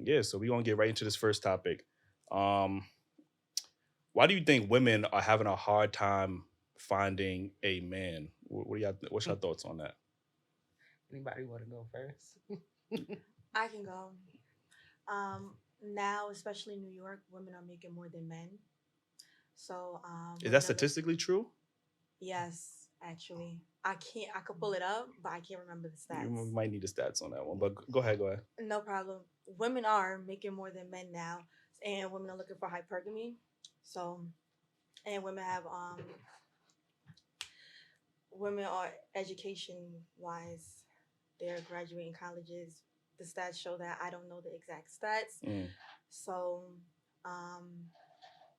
Yeah, so we're gonna get right into this first topic. Um, why do you think women are having a hard time finding a man? What do y'all? What's your thoughts on that? Anybody want to go first? I can go. Now, especially in New York, women are making more than men. So Is that women are look. statistically true? Yes, actually, I can't. I could pull it up, but I can't remember the You stats. might need the stats on that one, but go ahead, go ahead. No problem. Women are making more than men now, and women are looking for hypergamy. So, and women are education wise, they're graduating colleges. The stats show that. I don't know the exact stats. Mm. So, um,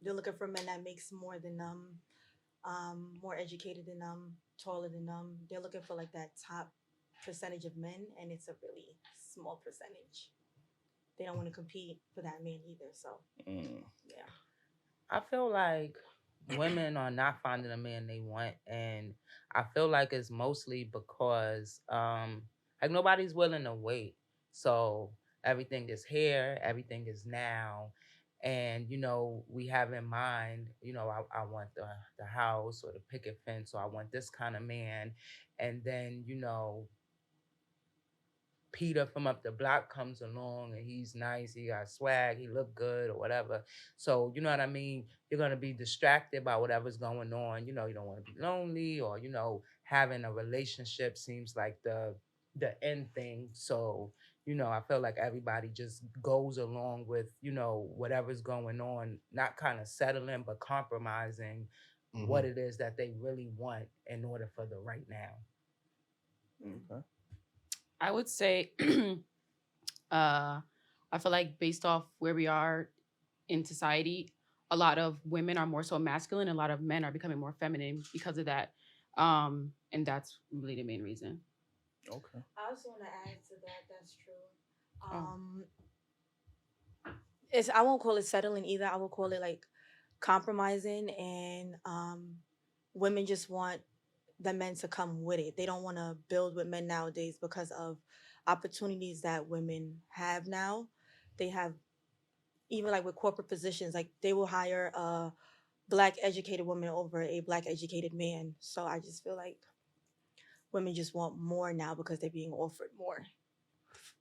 they're looking for men that makes more than them, more educated than them, taller than them. They're looking for like that top percentage of men, and it's a really small percentage. They don't want to compete for that man either. So Mm. yeah. I feel like women are not finding a man they want, and I feel like it's mostly because like nobody's willing to wait. So everything is here, everything is now. And we have in mind, I want the house or the picket fence, or I want this kind of man. And then, Peter from up the block comes along and he's nice, he got swag, he look good or whatever. So you know what I mean? You're gonna be distracted by whatever's going on. You don't want to be lonely, or having a relationship seems like the end thing. So I feel like everybody just goes along with whatever's going on, not kind of settling but compromising what Hmm. it is that they really want in order for the right now. Okay. I would say, uh, I feel like based off where we are in society, a lot of women are more so masculine, and a lot of men are becoming more feminine because of that. And that's really the main reason. Okay. I also want to add to that. That's true. Oh, It's I won't call it settling either. I will call it like compromising, and women just want the men to come with it. They don't want to build with men nowadays because of opportunities that women have now. They have even like with corporate positions, like they will hire a black educated woman over a black educated man. So I just feel like women just want more now because they're being offered more. If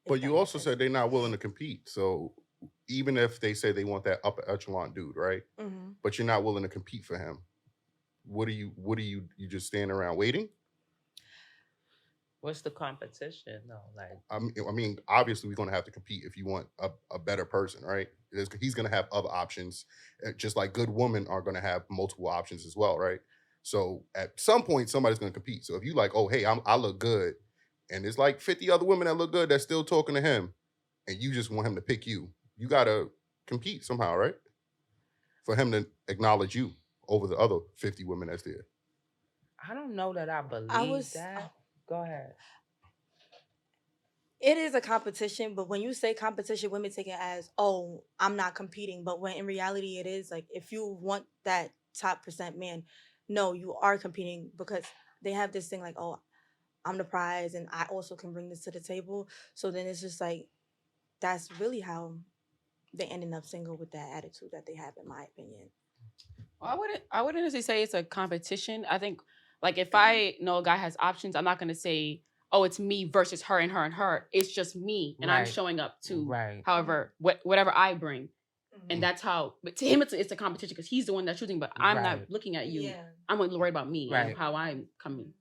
But that you makes also sense. said they're not willing to compete. So even if they say they want that upper echelon dude, right? Hmm. But you're not willing to compete for him. You just stand around waiting? What's the competition though? Like, I mean, obviously we're going to have to compete if you want a better person, right? He's going to have other options, just like good women are going to have multiple options as well, right? So at some point, somebody's going to compete. So if you like, oh, hey, I look good, and there's like 50 other women that look good that's still talking to him, and you just want him to pick you, you got to compete somehow, right? For him to acknowledge you over the other 50 women that's there. I don't know that I I believe was. that. Go ahead. It is a competition, but when you say competition, women take it as, oh, I'm not competing. But when in reality, it is like if you want that top percent man, no, you are competing because they have this thing like, oh, I'm the prize and I also can bring this to the table. So then it's just like, that's really how they ended up single with that attitude that they have, in my opinion. well, I wouldn't necessarily say it's a competition. I think like if I know a guy has options, I'm not gonna say, oh, it's me versus her and her and her. It's just me, and I'm Right. showing up to Right. however whatever I bring, and Mhm. that's how. But to him, it's a competition because he's the one that's choosing. But I'm not Right. looking at you. Yeah. I'm worried about me and Right. how I'm coming.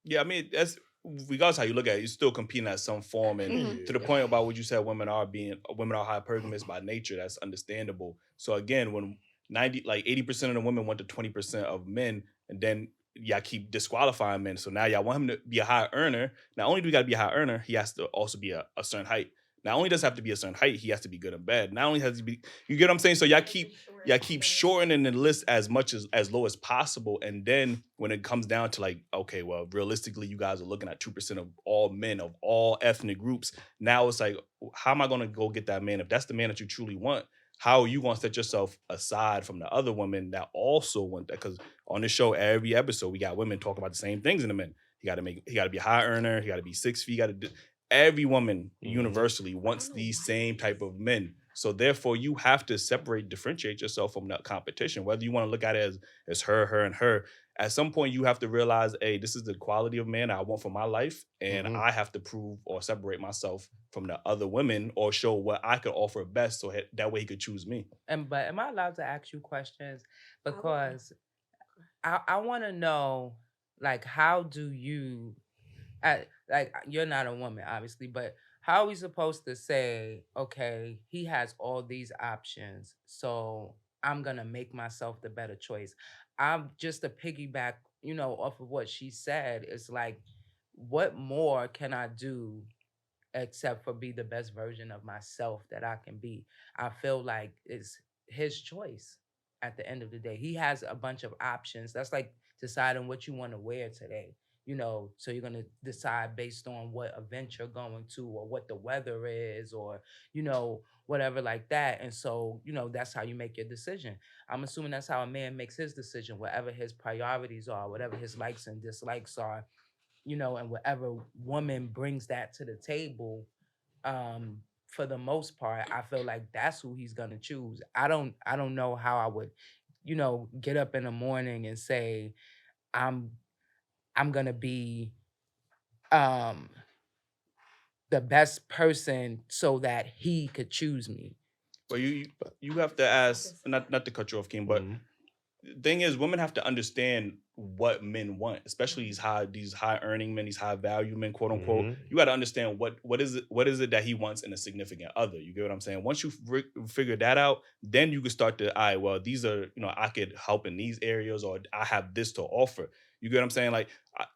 Yeah, I mean that's regardless how you look at it, you're still competing at some form, and Mhm. to the point about what you said, women are hypergamous by nature. That's understandable. So again, when 80% of the women want the 20% of men, and then y'all keep disqualifying men. So now y'all want him to be a high earner. Not only do we got to be a high earner, he has to also be a certain height. Not only does he have to be a certain height, he has to be good in bed. Not only has to be, you get what I'm saying. So y'all keep shortening the list as much as low as possible, and then when it comes down to like, okay, well, realistically, you guys are looking at 2% of all men of all ethnic groups. Now it's like, how am I going to go get that man if that's the man that you truly want? How are you going to set yourself aside from the other women that also want that? Because on the show, every episode, we got women talking about the same things in the men. He got to be a high earner. He got to be 6 feet. every woman Mhm. universally wants know these why same that type is. of men. So therefore, you have to differentiate yourself from that competition. Whether you want to look at it as her, and her. At some point, you have to realize, hey, this is the quality of man I want for my life, and Mhm. I have to prove or separate myself from the other women or show what I could offer best, so that way he could choose me. But am I allowed to ask you questions? I would- Because I want to know, like, how do you, like, you're not a woman, obviously, but how are we supposed to say, okay, he has all these options, so I'm gonna make myself the better choice? I'm just a piggyback, off of what she said. It's like, what more can I do except for be the best version of myself that I can be? I feel like it's his choice at the end of the day. He has a bunch of options. That's like deciding what you want to wear today. So you're going to decide based on what event you're going to or what the weather is or, whatever like that. And so, that's how you make your decision. I'm assuming that's how a man makes his decision, whatever his priorities are, whatever his likes and dislikes are, and whatever woman brings that to the table, for the most part, I feel like that's who he's gonna choose. I don't know how I would, get up in the morning and say, I'm I'm gonna be um the best person so that he could choose me. But you have to ask, not to cut you off, King, but Mhm. the thing is, women have to understand what men want, especially these high earning men, these high value men, quote unquote. Mhm. You got to understand what is it that he wants in a significant other. You get what I'm saying? Once you figure that out, then you can start to, all right, well, these are, I could help in these areas, or I have this to offer. You get what I'm saying? Like,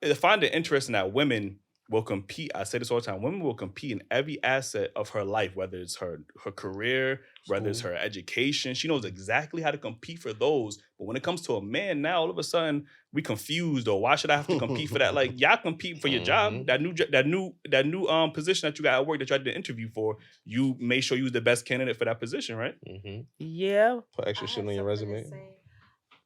I find it interesting that women will compete. I say this all the time. Women will compete in every asset of her life, whether it's her career, whether it's School. her education. She knows exactly how to compete for those. But when it comes to a man, now all of a sudden we confused, or why should I have to compete for that? Like, y'all compete for your job, Mhm. that new position that you got at work that you had to interview for. You made sure you was the best candidate for that position, right? Mhm. Yeah. Put I extra shit have on your something to resume.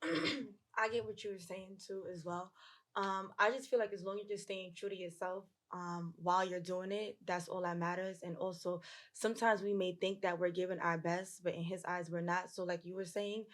say. I get what you were saying too as well. I just feel like as long as you're staying true to yourself, while you're doing it, that's all that matters. And also, sometimes we may think that we're giving our best, but in his eyes, we're not. So, like you were saying,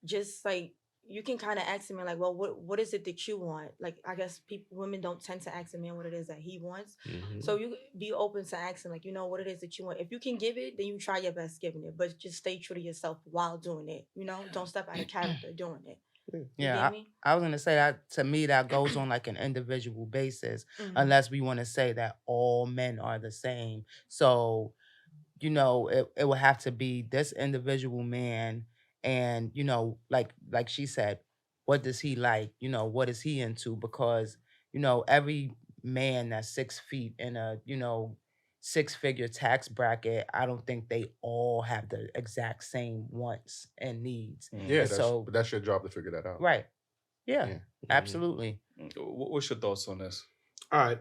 just like you can kind of ask him, like, well, what is it that you want? Like, I guess women don't tend to ask a man what it is that he wants. Mhm. So you be open to asking, like, what it is that you want. If you can give it, then you try your best giving it, but just stay true to yourself while doing it. Don't step out of character doing it. You Yeah, get me? I was gonna say that to me that goes on like an individual basis, Mhm. unless we want to say that all men are the same. So, it would have to be this individual man, and like she said, what does he like? What is he into? Because every man that's 6 feet in a six-figure tax bracket, I don't think they all have the exact same wants and needs. Yeah, And so, but that's your job to figure that out. right. Yeah, Yeah. absolutely. What's your thoughts on this? All right.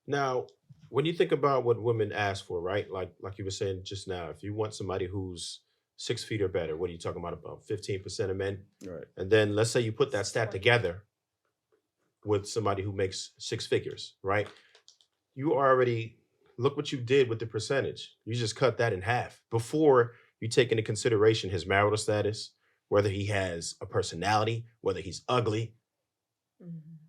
Now, when you think about what women ask for, right? Like you were saying just now, if you want somebody who's 6 feet or better, what are you talking about 15% of men? Right. And then let's say you put that stat together with somebody who makes six figures, right? You already look what you did with the percentage. You just cut that in half before you take into consideration his marital status, whether he has a personality, whether he's ugly,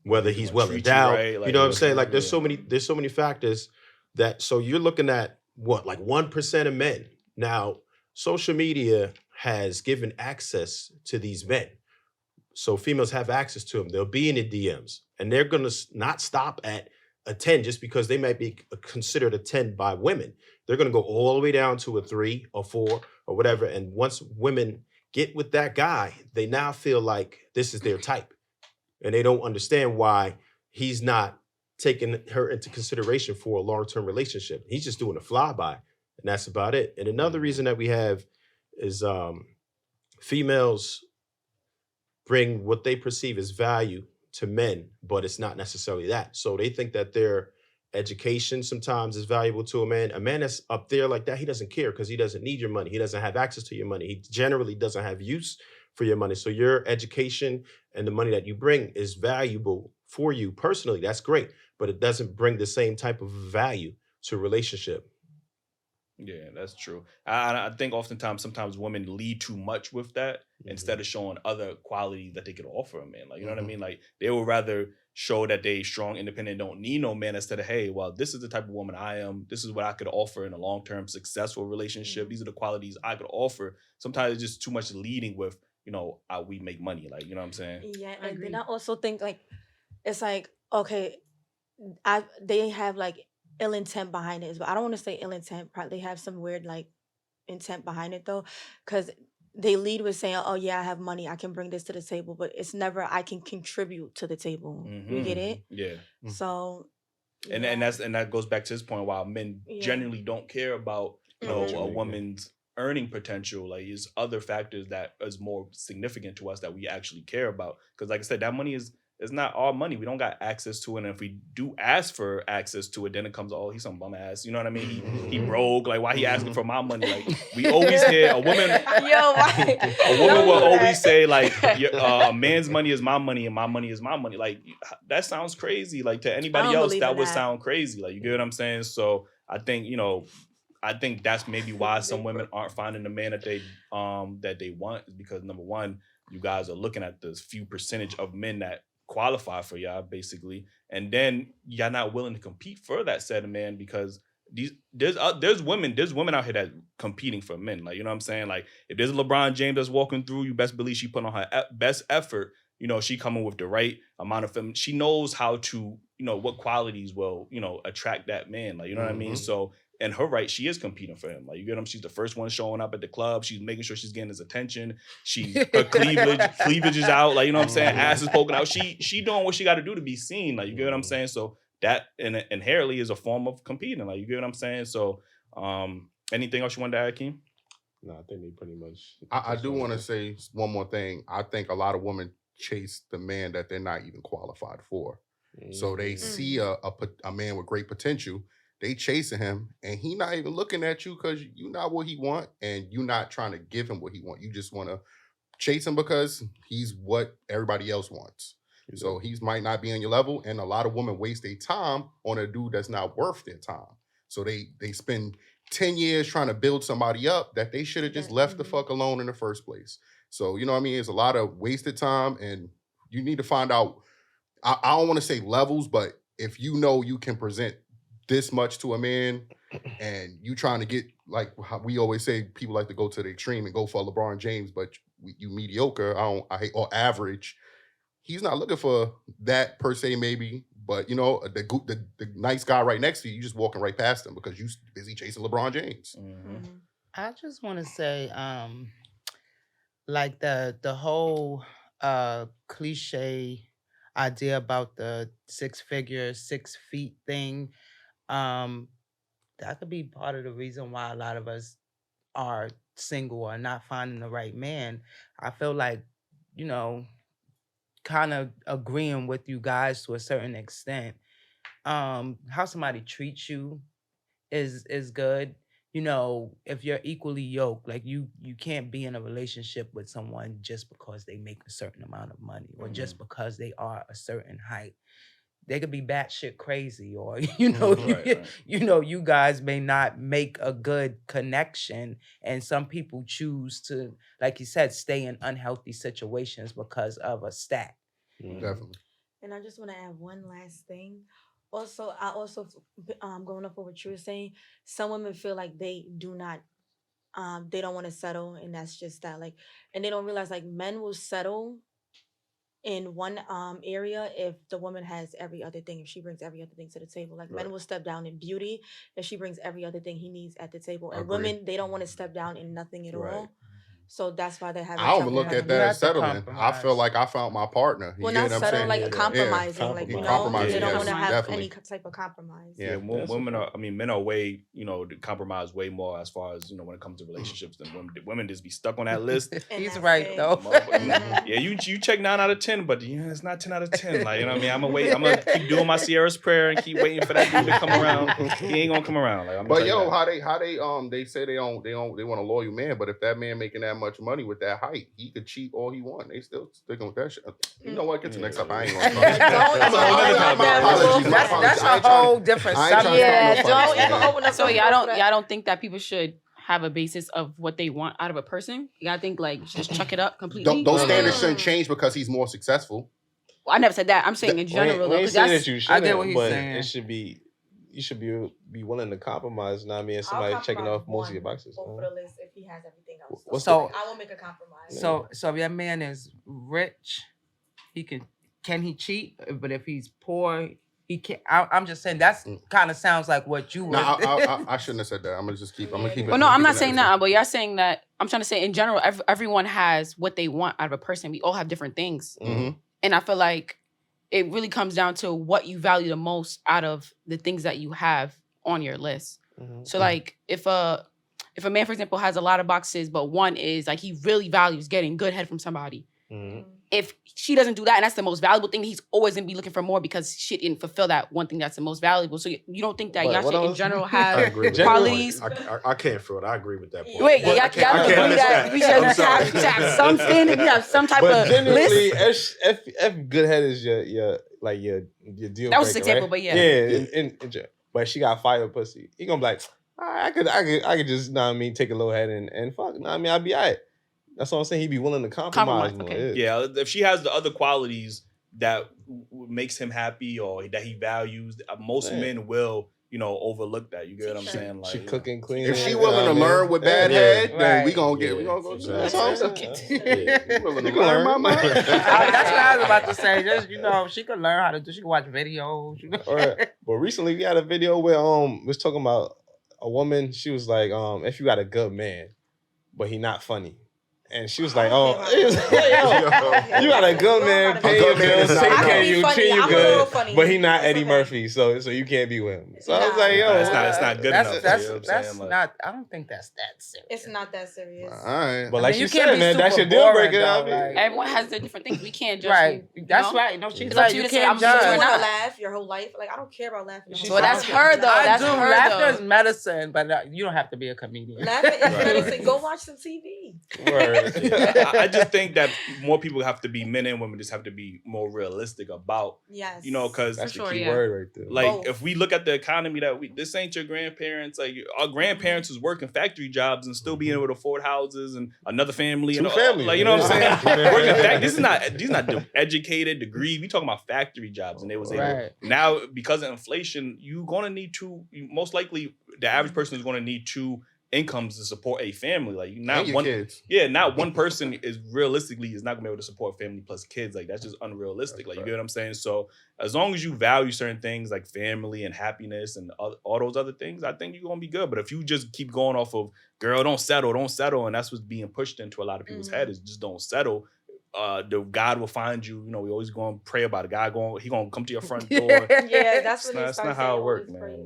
whether he's well Treat you endowed. right, You like, know what I'm saying? Like there's yeah. so many factors that, so you're looking at what, like 1% of men. Now, social media has given access to these men. So females have access to them. They'll be in the DMs and they're going to not stop at a 10 just because they might be considered a 10 by women. They're going to go all the way down to a 3 or 4 or whatever. And once women get with that guy, they now feel like this is their type. And they don't understand why he's not taking her into consideration for a long-term relationship. He's just doing a flyby, and that's about it. And another reason that we have is females bring what they perceive as value to men, but it's not necessarily that. So they think that their education sometimes is valuable to a man. A man that's up there like that, he doesn't care because he doesn't need your money. He doesn't have access to your money. He generally doesn't have use for your money. So your education and the money that you bring is valuable for you personally. That's great. but it doesn't bring the same type of value to a relationship. Yeah, that's true. I think oftentimes, sometimes women lead too much with that instead of showing other qualities that they could offer a man. Like, you know what I mean? Like, they would rather show that they strong, independent, don't need no man, instead of, hey, well, this is the type of woman I am. This is what I could offer in a long-term successful relationship. These are the qualities I could offer. Sometimes it's just too much leading with, we make money. Like, you know what I'm saying? Yeah, I and then agree. I also think like it's like okay, they have like ill intent behind it, but I don't want to say ill intent. Probably have some weird like intent behind it though, because they lead with saying, "Oh yeah, I have money, I can bring this to the table," but it's never I can contribute to the table. You get it? Yeah. So And yeah, that goes back to his point, while men yeah. generally don't care about a Mhm. woman's earning potential. Like, there's other factors that is more significant to us that we actually care about, because like I said, that money is not our money. We don't got access to it, and if we do ask for access to it, then it comes, oh, he's some bum ass, you know what I mean? He broke, like, why he asking for my money? Like, we always hear a woman why? a woman Don't will do always that. say, like, a man's money is my money and my money is my money. Like, that sounds crazy. Like, to anybody don't else, believe that in would that. sound crazy. Like, you get what I'm saying? So I think, that's maybe why some women aren't finding the man that they want, is because, number one, you guys are looking at this few percentage of men that qualify for y'all, basically, and then y'all not willing to compete for that set of men, because there's women out here that competing for men. Like, you know what I'm saying? Like, if there's a LeBron James that's walking through, you best believe she put on her best effort. She coming with the right amount of fem. She knows how to, what qualities will, attract that man. Like, you know what I mean? So, and her right, she is competing for him. Like, you get him. She's the first one showing up at the club. She's making sure she's getting his attention. Her cleavage is out. Like, you know what I'm saying? Ass is poking out. She doing what she got to do to be seen. Like, you get what I'm saying? So that inherently is a form of competing. Like, you get what I'm saying? So, anything else you want to add, Keem? No, I think they pretty much. I do want to say one more thing. I think a lot of women chase the man that they're not even qualified for. So they see a man with great potential, they chasing him, and he not even looking at you because you not what he want, and you not trying to give him what he want. You just want to chase him because he's what everybody else wants. So he might not be on your level, and a lot of women waste their time on a dude that's not worth their time. So they spend 10 years trying to build somebody up that they should have just left the fuck alone in the first place. So, you know what I mean? It's a lot of wasted time, and you need to find out, I don't want to say levels, but if you know you can present this much to a man, and you trying to get, like how we always say, people like to go to the extreme and go for LeBron James, but you mediocre, I hate, or average. He's not looking for that per se, maybe, but the nice guy right next to you, you just walking right past him because you busy chasing LeBron James. I just want to say, like the whole cliche idea about the 6 feet thing, that could be part of the reason why a lot of us are single or not finding the right man. I feel like, kind of agreeing with you guys to a certain extent. How somebody treats you is good. If you're equally yoked, like you can't be in a relationship with someone just because they make a certain amount of money or just because they are a certain height. They could be batshit crazy, or you guys may not make a good connection, and some people choose to, like you said, stay in unhealthy situations because of a stat. Definitely. And I just want to add one last thing. Also, going off of what you were saying, some women feel like they do not, they don't want to settle, and that's just that. Like, and they don't realize like men will settle in one area if the woman has every other thing, if she brings every other thing to the table. Like, men will step down in beauty if she brings every other thing he needs at the table, and Agreed. women, they don't want to step down in nothing at Right. all. So that's why they're having I don't trouble. even look at having- that You as have to settling. I compromise. feel like I found my partner. You Well, get not what I'm settle, saying? like Yeah. compromising, like Compromising, they don't yes, want to have definitely. any type of compromise. Yeah. Yeah, men are way, compromise way more as far as, when it comes to relationships than women. Women just be stuck on that list. And He's that's right it. though. Yeah, you check 9 out of 10, but it's not 10 out of 10. Like, you know what I mean? I'm gonna keep doing my Sierra's prayer and keep waiting for that dude to come around. He ain't gonna come around. Like, I'm But gonna tell you that. how they say they want a loyal man, but if that man making that that much money with that height. He could cheat all he want. They still sticking with that shit. You know what? Get to the next up. I ain't gonna talk. Don't apologies. That's a whole different I ain't trying to subject. start no don't fights, even man. open up. So the y'all door for that. don't think that people should have a basis of what they want out of a person? Y'all think like just chuck it up completely? Those standards shouldn't change because he's more successful. Well, I never said that. I'm saying in general We though, ain't 'cause saying that's that you I shouldn't, get what he's but saying. it should be. You should be willing to compromise. You know what I mean? If I'll somebody's checking compromise off most of your one boxes. over the list if he has everything else. What's So- I will make a compromise. So if your man is rich, he can he cheat? But if he's poor, he can't. I'm just saying that's kind of sounds like what you No, were. I shouldn't have said that. I'm gonna keep it. Well, no, I'm not saying that, but you're saying that. I'm trying to say in general, everyone has what they want out of a person. We all have different things. Mm-hmm. And I feel like it really comes down to what you value the most out of the things that you have on your list. So like if a man, for example, has a lot of boxes, but one is like he really values getting good head from somebody. If she doesn't do that, and that's the most valuable thing, he's always gonna be looking for more because she didn't fulfill that one thing that's the most valuable. So you don't think that But y'all what should in else? general I have agree with qualities? that. I can't feel it. I agree with that point. Wait, But y'all I can't don't agree miss that we should I'm have sorry. some standard, you have some type But of generally, list? if good head is your deal. That was breaker, an example, right? but yeah. Yeah. But she got fire pussy. He gonna be like, I could just, know what I mean, take a little head and fuck. Know what I mean, I'd be alright. That's what I'm saying. He'd be willing to compromise more. okay. Yeah, if she has the other qualities that makes him happy or that he values, most men will, overlook that. You get what I'm saying? Like, She cooking, clean. If she willing to learn with bad head, then we Right. gonna go. That's all I'm saying. You willing to You can learn, learn. mama? That's what I was about to say. Just she can learn how to do. She can watch videos. But recently we had a video where was talking about a woman. She was like, if you got a good man, but he not funny. And she was like, you got a good man, pay your bills, take I care can of be you, funny. treat you I'm a little good, funny. but he not It's Eddie okay. Murphy, so you can't be with him. So I was Nah. like, yo, It's not good enough. That's you know what I'm that's saying? Like, not. I don't think that's that serious. It's not that serious. All right. But I like mean, you you can't said, be man, that's super your deal boring, breaker. I though, mean, like- Everyone has their different things. We can't judge Right. you That's know? right. No, she's It's up right. to you You to say, can't I'm just You doing judge. want to that. laugh your whole life? Like, I don't care about laughing. the whole Well, time. that's her, though. I That's do. her, Laughter though. is medicine, but you don't have to be a comedian. Laughing is Right. medicine. Go watch some TV. word. I just think that more people have to be, men and women just have to be more realistic about, Yes. because That's For the sure, key yeah. word right there. like Both. if we look at the economy this ain't your grandparents. Like our grandparents was working factory jobs and still being able to afford houses and another family. Two and all- families, like, you know what I'm yeah. saying? Working these not educated degree. We talking about factory jobs, and they was able. Right. Now because of inflation, most likely the average person is gonna need two incomes to support a family. Like not And your one. kids. Yeah, not one person is not gonna be able to support family plus kids. Like that's just unrealistic. Like you get what I'm saying? So as long as you value certain things like family and happiness and all those other things, I think you're gonna be good. But if you just keep going off of girl, don't settle, and that's what's being pushed into a lot of people's head is just don't settle. The God will find you. We always going to pray about it. God he gonna come to your front door. Yeah, that's It's when not how it works, man.